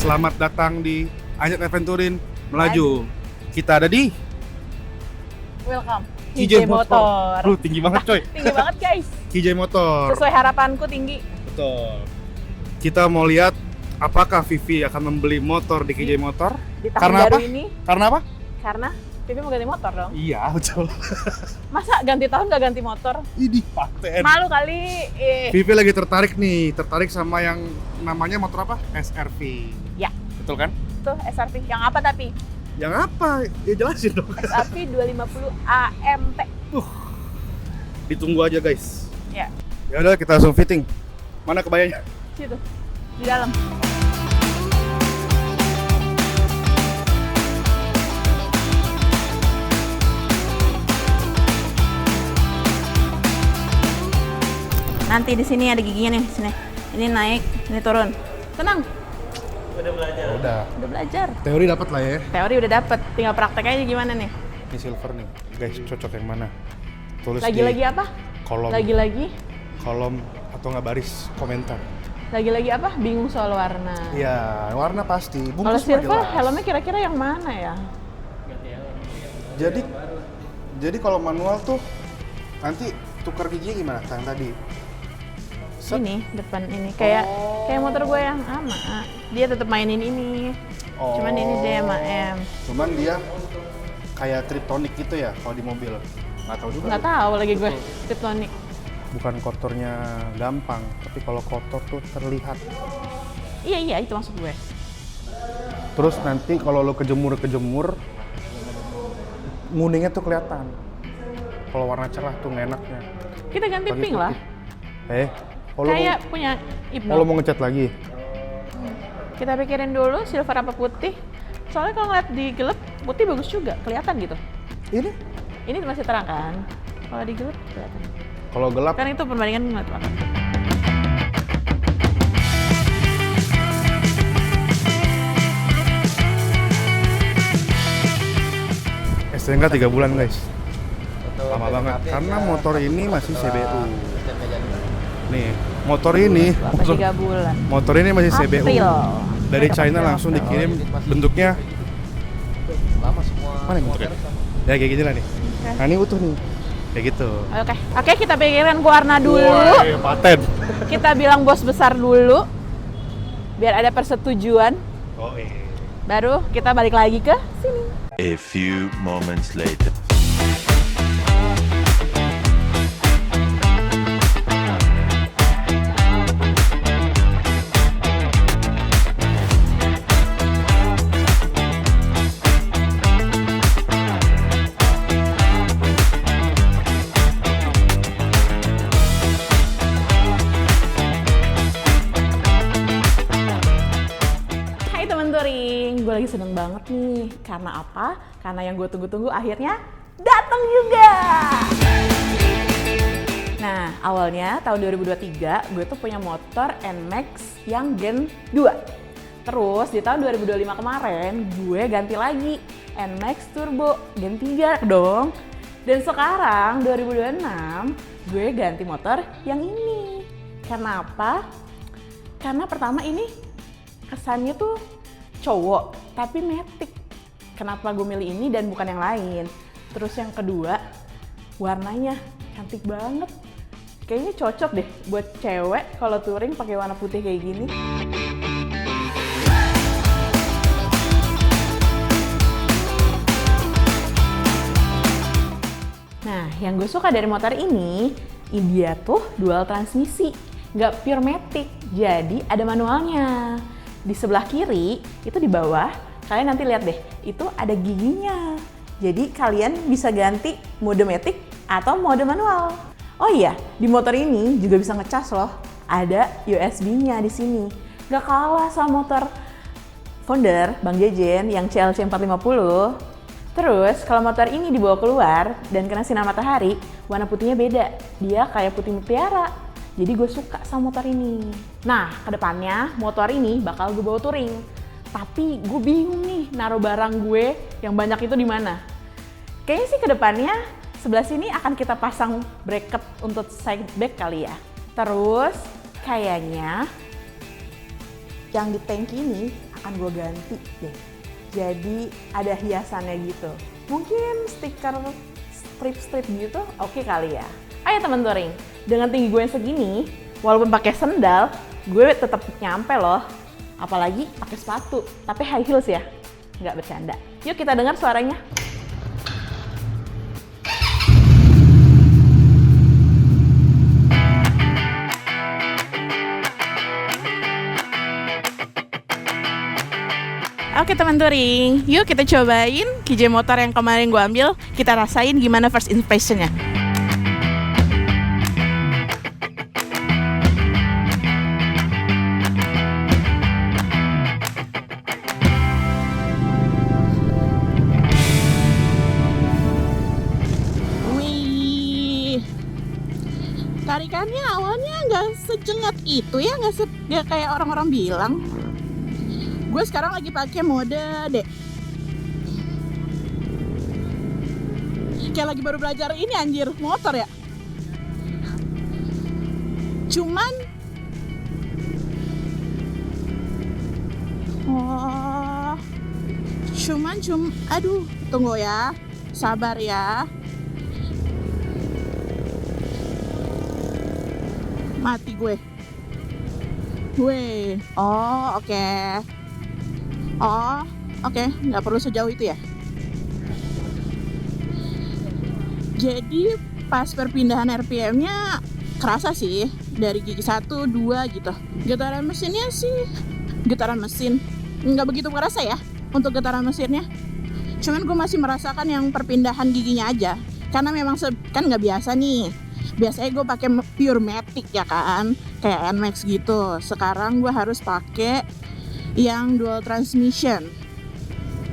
Selamat datang di Anjat Aventurin Melaju. Kita ada di Welcome KJ Motor. Lu tinggi banget coy. Tinggi banget guys. KJ Motor. Sesuai harapanku tinggi. Betul. Kita mau lihat apakah Vivi akan membeli motor di KJ Motor. Di tahun Karena baru apa? ini. Karena apa? Karena Vivi mau ganti motor dong. Iya betul. Masa ganti tahun gak ganti motor? Ini paten. Malu kali. Vivi lagi tertarik sama yang namanya motor apa? SRV. Ya. Betul kan? Tuh SRV. Yang apa tapi? Yang apa? Ya jelasin dong. SRV 250 AMT. Ditunggu aja guys. Ya. Ya udah kita langsung fitting. Mana kebayanya? Situ. Di dalam. Nanti di sini ada giginya nih, sini. Ini naik, ini turun. Tenang. Udah. Udah belajar. Teori dapat lah ya. Teori udah dapet, tinggal prakteknya aja gimana nih? Ini silver nih. Guys, cocok yang mana? Tulis Lagi-lagi di apa? kolom Lagi-lagi atau nggak baris komentar. Lagi-lagi apa? Bingung soal warna. Iya, warna pasti. Kalau Bungkus mah silver, jelas. helmnya kira-kira yang mana ya? Jadi kalau manual tuh nanti tukar giginya gimana? Yang tadi. Set. Ini depan ini kayak motor gue yang sama. Dia tetap mainin ini. Cuman ini dia sama M. Cuman dia kayak triptonic gitu ya kalau di mobil. Nggak tahu juga. Nggak tahu lagi gue. Tiptonic. Bukan kotornya gampang, tapi kalau kotor tuh terlihat. Iya itu maksud gue. Terus nanti kalau lo kejemur, nguningnya tuh kelihatan. Kalau warna cerah tuh nggak enaknya. Kita ganti Pagi pink putih. lah. Kalau Kayak punya Ibnu. mau ngecat lagi, Kita pikirin dulu silver apa putih. Soalnya kalau ngeliat di gelap, putih bagus juga, kelihatan gitu. ini Ini masih terang kan? Kalau di gelap kelihatan. kalau gelap Kan itu perbandingan ngeliat warna. STNK 3 bulan guys, lama banget karena motor ini masih CBU. Nih motor ini Sampai 3 bulan. motor ini masih CBU April. dari China langsung dikirim bentuknya Lama semua. mana bentuknya? Ya kayak gini lah nih. Nah ini utuh nih kayak gitu. Oke, kita pikirin warna dulu. Woi, paten. Kita bilang bos besar dulu. Biar ada persetujuan. Oh iya. Baru kita balik lagi ke sini. A few moments later. Hai teman touring, gue lagi seneng banget nih. Karena apa? Karena yang gue tunggu-tunggu akhirnya datang juga. Nah, awalnya tahun 2023 gue tuh punya motor NMAX yang Gen 2. Terus di tahun 2025 kemarin gue ganti lagi NMAX Turbo Gen 3 dong. Dan sekarang 2026 gue ganti motor yang ini. Karena apa? Karena pertama ini kesannya tuh cowok tapi matic. Kenapa gue milih ini dan bukan yang lain? Terus yang kedua, warnanya cantik banget. Kayaknya cocok deh buat cewek kalau touring pakai warna putih kayak gini. Nah, yang gue suka dari motor ini, dia tuh dual transmisi, nggak pure matic, jadi ada manualnya. Di sebelah kiri, itu di bawah, kalian nanti lihat deh, itu ada giginya. Jadi kalian bisa ganti mode matic atau mode manual. Oh iya, di motor ini juga bisa ngecas loh, ada USB-nya di sini. Nggak kalah sama motor founder Bang Jejen yang CLC 450. Terus kalau motor ini dibawa keluar dan kena sinar matahari, warna putihnya beda. Dia kayak putih mutiara. Jadi gue suka sama motor ini. Nah, kedepannya motor ini bakal gue bawa touring. Tapi gue bingung nih naruh barang gue yang banyak itu di mana. Kayaknya sih kedepannya sebelah sini akan kita pasang bracket untuk side back kali ya. Terus kayaknya yang di tank ini akan gue ganti deh. Jadi ada hiasannya gitu. Mungkin stiker strip-strip gitu oke kali ya. Ayo teman touring, dengan tinggi gue yang segini, walaupun pakai sendal, gue tetap nyampe loh. Apalagi pakai sepatu, tapi high heels ya, nggak bercanda. Yuk kita dengar suaranya. Oke teman touring, yuk kita cobain KJ motor yang kemarin gue ambil. Kita rasain gimana first impression-nya. Wih, tarikannya awalnya nggak sejengat itu ya, nggak kayak orang-orang bilang. Gue sekarang lagi pakai mode D. Kayak lagi baru belajar ini anjir, motor ya. Cuman aduh, tunggu ya. Sabar ya. Mati gue. Oh, oke. Oh, oke, nggak perlu sejauh itu ya. Jadi pas perpindahan RPM-nya kerasa sih, dari gigi 1, 2 gitu. Getaran mesinnya sih, getaran mesin nggak begitu kerasa ya untuk getaran mesinnya. Cuman gue masih merasakan yang perpindahan giginya aja, karena memang kan nggak biasa nih. Biasanya gue pakai pure matic ya kan, kayak NMAX gitu. Sekarang gue harus pakai yang dual transmission,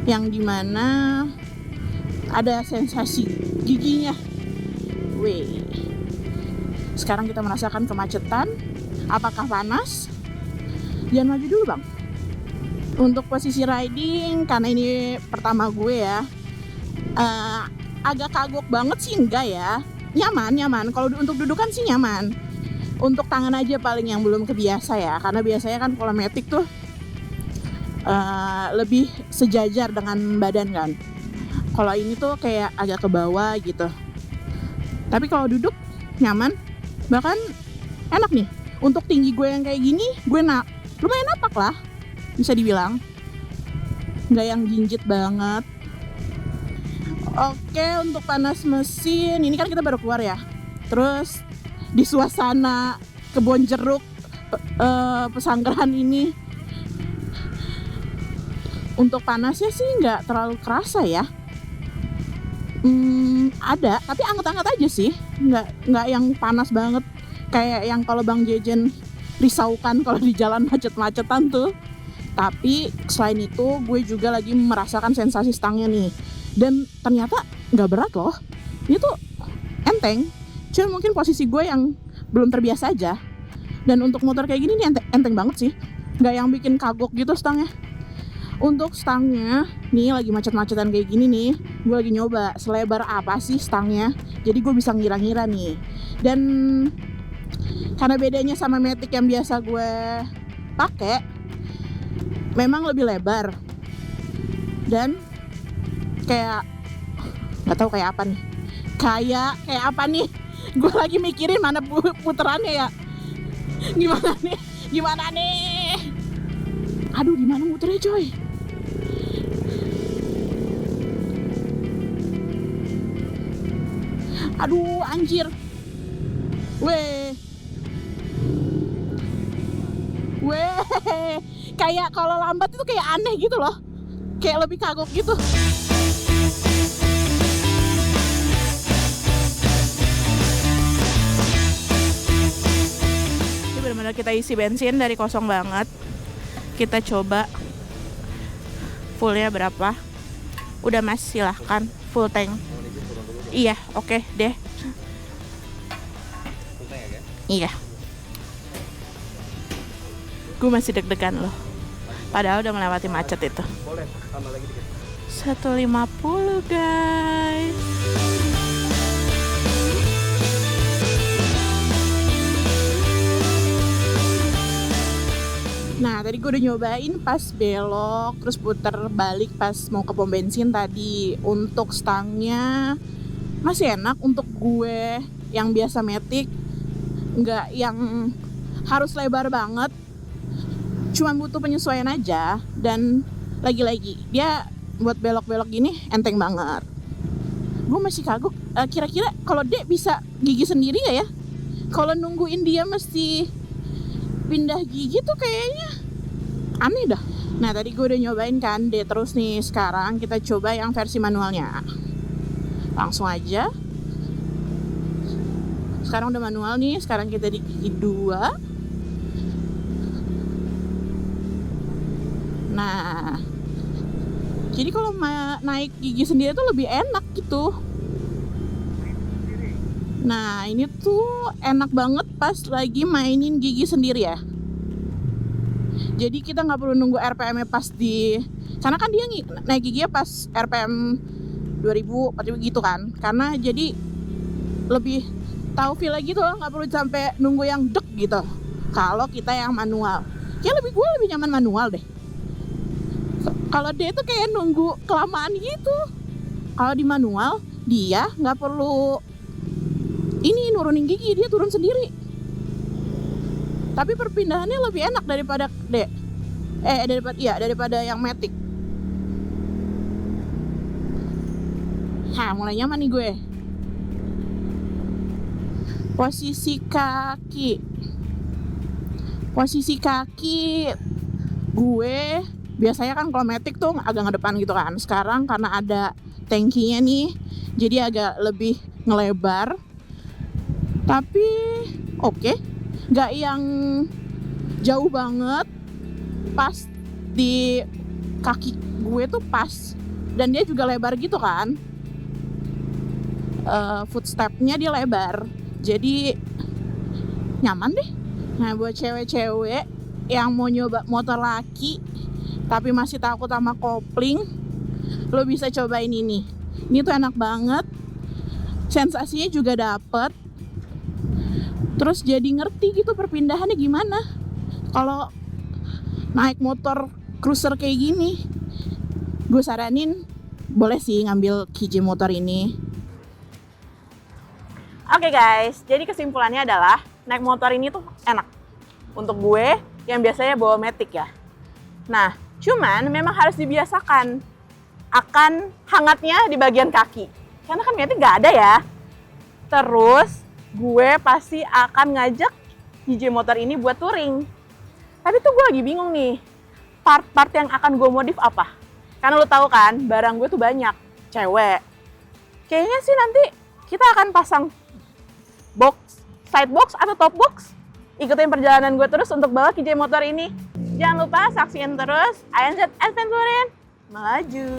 yang dimana ada sensasi giginya. Wih, sekarang kita merasakan kemacetan. Apakah panas? Jangan maju dulu bang. Untuk posisi riding, karena ini pertama gue ya, agak kagok banget sih enggak ya. Nyaman. Kalau untuk dudukan sih nyaman. Untuk tangan aja paling yang belum kebiasa ya, karena biasanya kan kalau matic tuh lebih sejajar dengan badan kan. Kalau ini tuh kayak agak ke bawah gitu. Tapi kalau duduk nyaman, bahkan enak nih. Untuk tinggi gue yang kayak gini, gue lumayan napak lah, bisa dibilang. Nggak yang jinjit banget. Oke, untuk panas mesin, ini kan kita baru keluar ya. Terus di suasana kebun jeruk pesanggrahan ini, untuk panasnya sih nggak terlalu kerasa ya. Ada, tapi anget-anget aja sih. Nggak yang panas banget kayak yang kalau Bang Jejen risaukan kalau di jalan macet-macetan tuh. Tapi selain itu gue juga lagi merasakan sensasi stangnya nih. Dan ternyata nggak berat loh. Ini tuh enteng. Cuma mungkin posisi gue yang belum terbiasa aja. Dan untuk motor kayak gini nih enteng banget sih. Nggak yang bikin kagok gitu stangnya. Untuk stangnya, nih lagi macet-macetan kayak gini nih, gue lagi nyoba selebar apa sih stangnya. Jadi gue bisa ngira-ngira nih. Dan karena bedanya sama matic yang biasa gue pakai, memang lebih lebar. Dan kayak nggak tahu kayak apa nih. Kayak apa nih? Gue lagi mikirin mana puterannya ya. Gimana nih? Aduh, gimana muternya coy? Aduh, anjir. Weh. Kayak kalau lambat itu kayak aneh gitu loh. Kayak lebih kagok gitu. Ini benar-benar kita isi bensin dari kosong banget. Kita coba fullnya berapa. Udah mas, silahkan full tank. Iya, oke deh. Iya. Gue masih deg-degan loh. Padahal udah melewati macet itu. Boleh, tambah lagi dikit. 150 guys. Nah, tadi gue udah nyobain pas belok, terus puter balik pas mau ke pom bensin tadi. Untuk stangnya masih enak untuk gue yang biasa matic, nggak yang harus lebar banget. Cuma butuh penyesuaian aja, dan lagi-lagi dia buat belok-belok gini enteng banget. Gue masih kagok, kira-kira kalau Dek bisa gigi sendiri ya? Kalau nungguin dia mesti pindah gigi tuh kayaknya aneh dah. Nah, tadi gue udah nyobain kan Dek, terus nih sekarang kita coba yang versi manualnya. Langsung aja. Sekarang udah manual nih, sekarang kita di gigi 2. Nah, jadi kalau naik gigi sendiri tuh lebih enak gitu. Nah, ini tuh enak banget pas lagi mainin gigi sendiri ya. Jadi kita nggak perlu nunggu RPM-nya pas karena kan dia naik giginya pas RPM 2000, 4000 gitu kan. Karena jadi lebih tahu feel gitu loh, nggak perlu sampai nunggu yang dek gitu. Kalau kita yang manual, gue lebih nyaman manual deh. Kalau dia tuh kayak nunggu kelamaan gitu. Kalau di manual dia nggak perlu nurunin gigi, dia turun sendiri. Tapi perpindahannya lebih enak daripada daripada yang matic. Mulai nyaman nih gue. Posisi kaki gue biasanya kan kalau matic tuh agak ngedepan gitu kan. Sekarang karena ada tankinya nih, jadi agak lebih ngelebar. Tapi oke, nggak yang jauh banget. Pas di kaki gue tuh pas, dan dia juga lebar gitu kan. Footstepnya dia lebar, jadi nyaman deh. Nah, buat cewek-cewek yang mau nyoba motor laki tapi masih takut sama kopling, lo bisa cobain ini. Ini tuh enak banget, sensasinya juga dapet. Terus jadi ngerti gitu perpindahannya gimana kalau naik motor cruiser kayak gini. Gue saranin boleh sih ngambil KJ motor ini. Oke guys, jadi kesimpulannya adalah naik motor ini tuh enak untuk gue yang biasanya bawa matic ya. Nah, cuman memang harus dibiasakan akan hangatnya di bagian kaki, karena kan matic gak ada ya. Terus gue pasti akan ngajak KJ motor ini buat touring. Tapi tuh gue lagi bingung nih, part-part yang akan gue modif apa. Karena lo tahu kan, barang gue tuh banyak, cewek. Kayaknya sih nanti kita akan pasang box, side box atau top box. Ikutin perjalanan gue terus untuk bawa KJ motor ini. Jangan lupa saksikan terus ANZ Adventurein melaju.